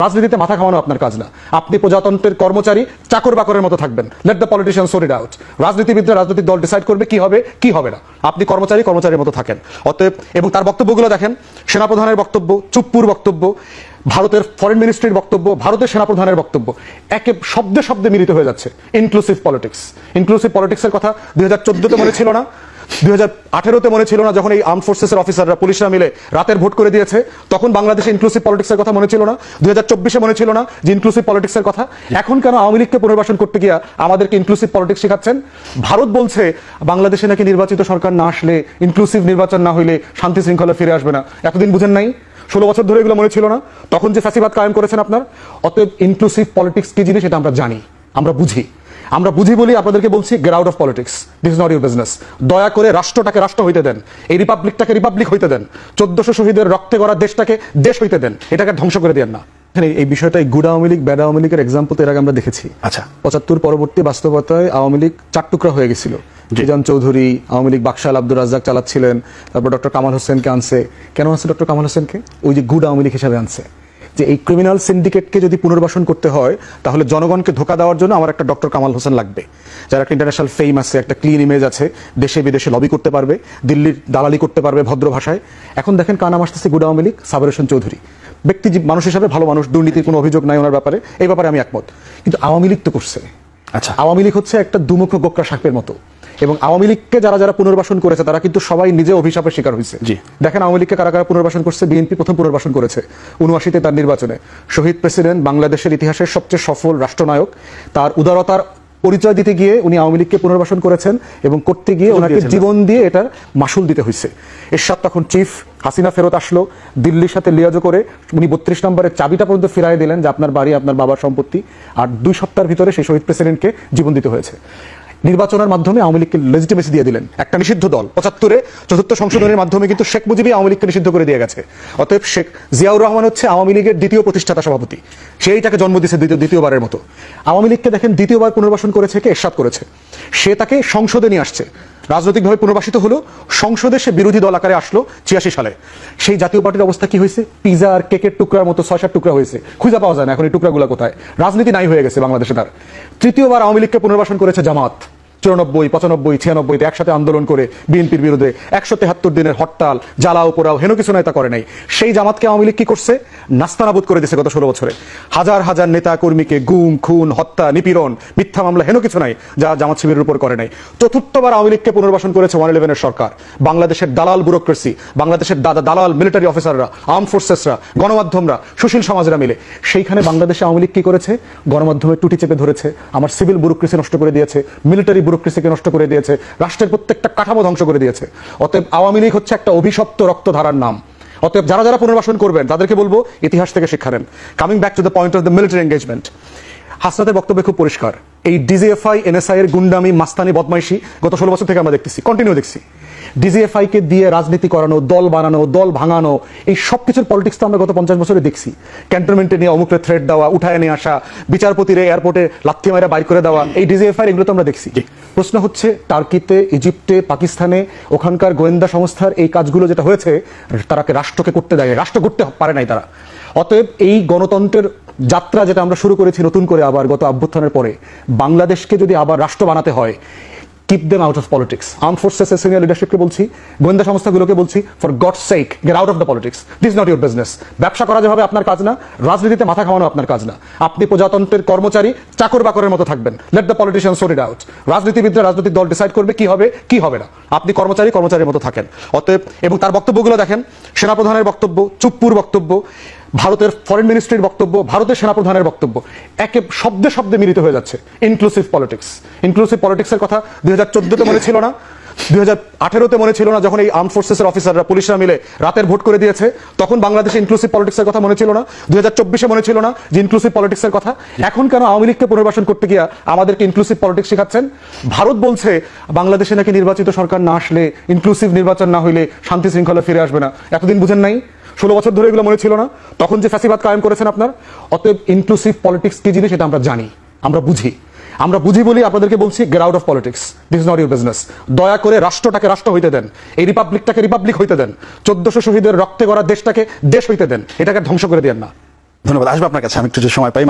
রাজনীতিতে মাথা খাওয়ানো আপনার কাজ না। আপনি প্রজাতন্ত্রের কর্মচারী, চাকর বাকরের মতো থাকবেন। Let the politician sort it out. রাজনীতিবিদরা রাজনৈতিক দল ডিসাইড করবে কি হবে কি হবে না। আপনি কর্মচারীর মতো থাকেন। অতএব এবং তার বক্তব্যগুলো দেখেন, সেনাপ্রধানের বক্তব্য, চুপ্পুর বক্তব্য, ভারতের ফরেন মিনিস্ট্রির বক্তব্য, ভারতের সেনাপ্রধানের বক্তব্য একে শব্দে শব্দে মিলিত হয়ে যাচ্ছে। ইনক্লুসিভ পলিটিক্সের কথা 2014-তে মনে ছিল না, 2018-তে মনে ছিল না, যখন এই আর্ম ফোর্সেসের অফিসাররা পুলিশরা মিলে রাতের ভোট করে দিয়েছে, তখন বাংলাদেশে ইনক্লুসিভ পলিটিক্সের কথা মনে ছিল না, 2024-এ মনে ছিল না যে ইনক্লুসিভ পলিটিক্সের কথা। এখন কেন আওয়ামী লীগকে পুনর্বাসন করতে গিয়া আমাদেরকে ইনক্লুসিভ পলিটিক্স শেখাচ্ছেন? ভারত বলছে বাংলাদেশে নাকি নির্বাচিত সরকার না আসলে, ইনক্লুসিভ নির্বাচন না হইলে শান্তি শৃঙ্খলা ফিরে আসবে না। এতদিন বুঝেন নাই? 16 বছর ধরে এগুলো মনে ছিল না, তখন যে ফ্যাসিবাদ কায়েম করেছেন আপনার। অতএব ইনক্লুসিভ পলিটিক্স কি জিনিস এটা আমরা জানি, আমরা বুঝি বলি আপনাদেরকে বলছি, gate out of politics, this is not your business. দয়া করে রাষ্ট্রটাকে রাষ্ট্র হইতে দেন, এই রিপাবলিকটাকে রিপাবলিক হইতে দেন, 1400 শহীদের রক্তে গড়া দেশটাকে দেশ হইতে দেন, এটাকে ধ্বংস করে দেন না। এই বিষয়টা গুড আওয়ামী লীগ ব্যাড আওয়ামী লীগের এক্সাম্পল তো এর আগে আমরা দেখেছি। আচ্ছা, 75 পরবর্তী বাস্তবতায় আওয়ামী লীগ 4 টুকরা হয়ে গেছিল। জিজান চৌধুরী আওয়ামী লীগ বাকশাল আব্দুর রাজ্জাক চালাচ্ছিলেন, তারপর ডক্টর কামাল হোসেনকে আনছে। কেন আনছে ডক্টর কামাল হোসেনকে? ওই যে গুড আওয়ামী লীগ হিসাবে আনছে, যে এই ক্রিমিনাল সিন্ডিকেটকে যদি পুনর্বাসন করতে হয় তাহলে জনগণকে ধোঁকা দেওয়ার জন্য আমার একটা ডক্টর কামাল হোসেন লাগবে, যার একটা ইন্টারন্যাশনাল ফেম আছে, একটা ক্লিন ইমেজ আছে, দেশে বিদেশে লবি করতে পারবে, দিল্লির দালালি করতে পারবে ভদ্র ভাষায়। এখন দেখেন কানাম আসতেছে গুড আওয়ামী লীগ, সাবের হোসেন চৌধুরী ব্যক্তি মানুষ হিসাবে ভালো মানুষ, দুর্নীতির কোনো অভিযোগ নাই ওনার ব্যাপারে, এই ব্যাপারে আমি একমত। কিন্তু আওয়ামী লীগ তো করছে। আচ্ছা, আওয়ামী লীগ হচ্ছে একটা দুমুখ গোকরা সাপের মতো, এবং আওয়ামী লীগকে যারা পুনর্বাসন করেছে তারা কিন্তু সবাই নিজে অভিশাপের শিকার হয়েছে। দেখেন আওয়ামী লীগকে কারা পুনর্বাসন করছে। বিএনপি প্রথম পুনর্বাসন করেছে 79-তে তার নির্বাচনে। শহীদ প্রেসিডেন্ট, বাংলাদেশের ইতিহাসের সবচেয়ে সফল রাষ্ট্রনায়ক, তার উদারতার পরিচয় দিতে গিয়ে উনি আওয়ামী লীগকে পুনর্বাসন করেছেন, এবং করতে গিয়ে ওনাকে জীবন দিয়ে এটার মাসুল দিতে হয়েছে। এরশাদ তখন চিফ, হাসিনা ফেরত আসলো, দিল্লির সাথে লিয়াজো করে উনি 32 নম্বরের চাবিটা পর্যন্ত ফিরাই দিলেন, যে আপনার বাড়ি আপনার বাবার সম্পত্তি। আর 2 সপ্তাহের ভিতরে সেই শহীদ প্রেসিডেন্টকে জীবন দিতে হয়েছে। নির্বাচনের মাধ্যমে আওয়ামী লীগকে লেজিটিমেসি দিয়ে দিলেন, একটা নিষিদ্ধ দল। 75-এ 4th সংশোধনের মাধ্যমে কিন্তু শেখ মুজিবই আওয়ামী লীগকে নিষিদ্ধ করে দিয়ে গেছে। অতএব শেখ জিয়াউর রহমান হচ্ছে আওয়ামী লীগের দ্বিতীয় প্রতিষ্ঠাতা সভাপতি, সেইটাকে জন্ম দিয়েছে দ্বিতীয়বারের মতো। আওয়ামী লীগকে দেখেন দ্বিতীয়বার পুনর্বাসন করেছে কে? এরশাদ করেছে। সে তাকে সংসদে নিয়ে আসছে, রাজনৈতিকভাবে পুনর্বাসিত হলো, সংসদে সে বিরোধী দল আকারে আসলো 86 সালে। সেই জাতীয় পার্টির অবস্থা কি হয়েছে? পিজা আর কেকের টুকরার মতো 6-7 টুকরা হয়েছে, খুঁজে পাওয়া যায় না এখন এই টুকরাগুলো কোথায়। রাজনীতি নাই হয়ে গেছে বাংলাদেশে তার। তৃতীয়বার আওয়ামী লীগকে পুনর্বাসন করেছে জামাত, 94, 95, 96-তে একসাথে আন্দোলন করে বিএনপির বিরুদ্ধে 173 দিনের হরতাল, জ্বালাও পোড়াও, হেন কিছু নেতা করে নাই। সেই জামাতকে আওয়ামী লীগ কি করছে? নাস্তানাবুদ করে দিয়েছে গত 16 বছরে। হাজার হাজার নেতা কর্মীকে গুম, খুন, হত্যা, নিপীড়ন, মিথ্যা মামলা, হেন কিছু নাই যা জামাত শিবিরের উপর করে নাই। চতুর্থবার আওয়ামী লীগকে পুনর্বাসন করেছে 111-এর সরকার। বাংলাদেশের দালাল ব্যুরোক্রেসি, বাংলাদেশের দালাল মিলিটারি অফিসাররা, আর্ম ফোর্সেসরা, গণমাধ্যমরা, সুশীল সমাজরা মিলে সেইখানে বাংলাদেশে আওয়ামী লীগ কি করেছে? গণমাধ্যমের টুটি চেপে ধরেছে, আমার সিভিল ব্যুরোক্রেসি নষ্ট করে দিয়েছে, মিলিটারি ব্যুরোক্রেসিকে নষ্ট করে দিয়েছে, রাষ্ট্রের প্রত্যেকটা কাঠামো ধ্বংস করে দিয়েছে। অতএব আওয়ামী লীগ হচ্ছে একটা অভিশপ্ত রক্তধারার নাম। অতএব যারা পুনর্বাসন করবেন তাদেরকে বলবো ইতিহাস থেকে শিক্ষা নেন। Coming back to the point of the military engagement, হাসনাতের বক্তব্য খুব পরিষ্কার। এই ডিজিএফআই, এনএসআই এর গুন্ডামি, মাস্তানি, বদমাইশি গত 16 বছর থেকে আমরা দেখতেছি, কন্টিনিউ দেখছি। ডিজিএফআই কে দিয়ে রাজনীতি করানো, দল বানানো, দল ভাঙানো, এই সব কিছুর পলিটিক্স তো আমরা গত 50 বছরে দেখছি। ক্যান্টনমেন্টে নিয়ে অমুকরে থ্রেট দেওয়া, উঠায় নিয়ে আসা, বিচারপতির এয়ারপোর্টে লাথি মারা বাইর করে দেওয়া, এই ডিজিএফআই এগুলো তো আমরা দেখছি। প্রশ্ন হচ্ছে টার্কিতে, ইজিপ্টে, পাকিস্তানে ওখানকার গোয়েন্দা সংস্থার এই কাজগুলো যেটা হয়েছে, তারাকে রাষ্ট্রকে করতে দেয়, রাষ্ট্র করতে পারে নাই তারা। অতএব এই গণতন্ত্রের যাত্রা যেটা আমরা শুরু করেছি নতুন করে আবার গত অভ্যুত্থানের পরে, বাংলাদেশকে যদি আবার রাষ্ট্র বানাতে হয়, keep them out of politics. Arm ফোর্সেসের সিনিয়র লিডারশিপকে বলছি, গোয়েন্দা সংস্থাগুলোকে বলছি, for God's sake get out of the politics, this is not your business. ব্যবসা করা যেভাবে আপনার কাজ না, রাজনীতিতে মাথা খাওয়ানো আপনার কাজ না। আপনি প্রজাতন্ত্রের কর্মচারী, চাকর বাকরের মতো থাকবেন। Let the politician sort it out. রাজনীতিবিদরা রাজনৈতিক দল ডিসাইড করবে কি হবে কি হবে না। আপনি কর্মচারীর মতো থাকেন। অতএব এবং তার বক্তব্যগুলো দেখেন, সেনাপ্রধানের বক্তব্য, চুপ্পুর বক্তব্য, ভারতের ফরেন মিনিস্ট্রির বক্তব্য, ভারতের সেনাপ্রধানের বক্তব্য একে শব্দে শব্দে মিলিত হয়ে যাচ্ছে। ইনক্লুসিভ পলিটিক্সের কথা 2014-তে মনে ছিল না, 2018-তে মনে ছিল না, যখন এই আর্ম ফোর্সেসের অফিসাররা পুলিশরা মিলে রাতের ভোট করে দিয়েছে, তখন বাংলাদেশে ইনক্লুসিভ পলিটিক্সের কথা মনে ছিল না, 2024-এ মনে ছিল না যে ইনক্লুসিভ পলিটিক্সের কথা। এখন কেন আওয়ামী লীগকে পুনর্বাসন করতে গিয়া আমাদেরকে ইনক্লুসিভ পলিটিক্স শেখাচ্ছেন? ভারত বলছে বাংলাদেশে নাকি নির্বাচিত সরকার না আসলে, ইনক্লুসিভ নির্বাচন না হইলে শান্তি শৃঙ্খলা ফিরে আসবে না। এতদিন বুঝেন নাই? 16 বছর ধরে এগুলো মনে ছিল না, তখন যে ফ্যাসিবাদ কায়েম করেছেন আপনার। অতএব ইনক্লুসিভ পলিটিক্স কি জিনিস এটা আমরা জানি, আমরা বুঝি বলি আপনাদেরকে বলছি, gate out of politics, this is not your business. দয়া করে রাষ্ট্রটাকে রাষ্ট্র হইতে দেন, এই রিপাবলিকটাকে রিপাবলিক হইতে দেন, 1400 শহীদের রক্তে গড়া দেশটাকে দেশ হইতে দেন, এটাকে ধ্বংস করে দেন না। ধন্যবাদ। আসবো আপনার কাছে, আমি একটু যে সময় পাই।